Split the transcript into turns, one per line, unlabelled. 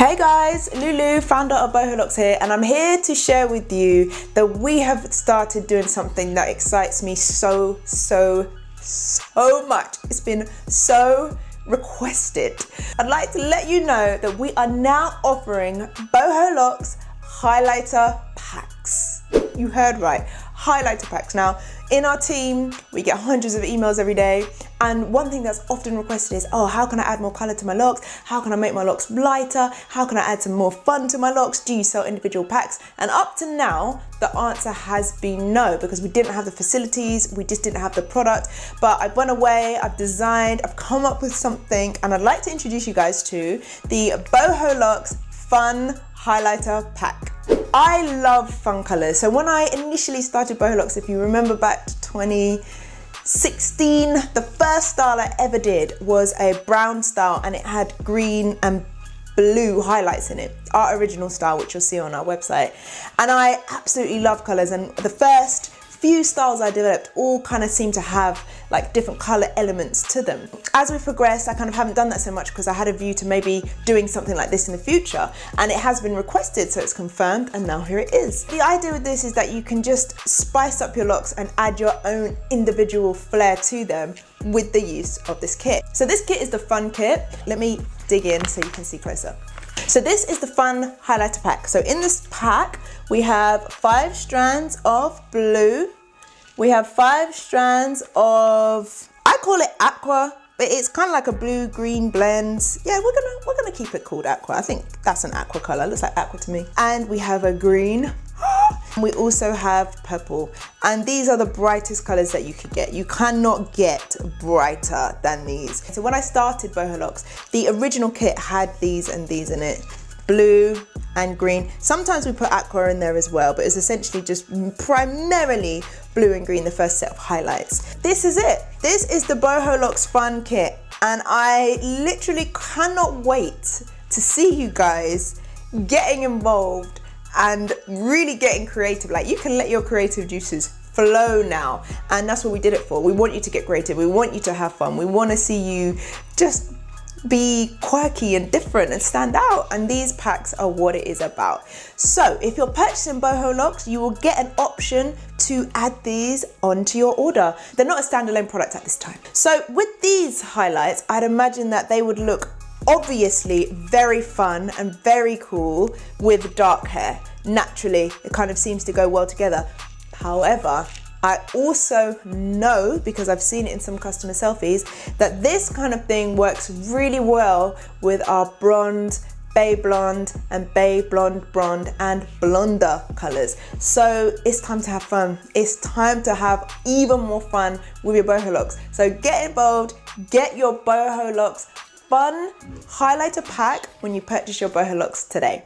Hey guys, Lulu, founder of Boho Locs here, and I'm here to share with you that we have started doing something that excites me so much. It's been so requested. I'd like to let you know that we are now offering Boho Locs highlighter packs. You heard right, highlighter packs. Now, in our team, we get hundreds of emails every day, and one thing that's often requested is, oh, how can I add more color to my locks? How can I make my locks lighter? How can I add some more fun to my locks? Do you sell individual packs? And up to now, the answer has been no, because we didn't have the facilities, we just didn't have the product. But I went away, I've designed, I've come up with something, and I'd like to introduce you guys to the Boho Locs Fun Highlighter Pack. I love fun colors. So when I initially started Boho Locs, if you remember back to 2016, the first style I ever did was a brown style, and it had green and blue highlights in it, our original style, which you'll see on our website. And I absolutely love colors, and the first few styles I developed all kind of seem to have like different color elements to them. As we progressed, I kind of haven't done that so much because I had a view to maybe doing something like this in the future, and it has been requested, so it's confirmed, and now here it is. The idea with this is that you can just spice up your locks and add your own individual flair to them with the use of this kit. So this kit is the fun kit. Let me dig in so you can see closer. So this is the fun highlighter pack. So in this pack, we have 5 strands of blue. We have 5 strands of, I call it aqua, but it's kind of like a blue-green blend. Yeah, we're gonna keep it called aqua. I think that's an aqua color. Looks like aqua to me. And we have a green. We also have purple, and these are the brightest colors that you could get. You cannot get brighter than these. So when I started Boho Locs, the original kit had these and these in it, blue and green. Sometimes we put aqua in there as well, but it's essentially just primarily blue and green, the first set of highlights. This is it. This is the Boho Locs Fun Kit, and I literally cannot wait to see you guys getting involved and really getting creative. Like, you can let your creative juices flow now, and that's what we did it for. We want you to get creative, we want you to have fun, we want to see you just be quirky and different and stand out, and these packs are what it is about. So if you're purchasing Boho Locs, you will get an option to add these onto your order. They're not a standalone product at this time. So with these highlights, I'd imagine that they would look obviously very fun and very cool with dark hair. Naturally, it kind of seems to go well together. However, I also know, because I've seen it in some customer selfies, that this kind of thing works really well with our bronze, bay blonde, and bay blonde, and blonder colors. So it's time to have fun. It's time to have even more fun with your Boho Locs. So get involved, get your Boho Locs Fun Highlighter Pack when you purchase your Boho Locs today.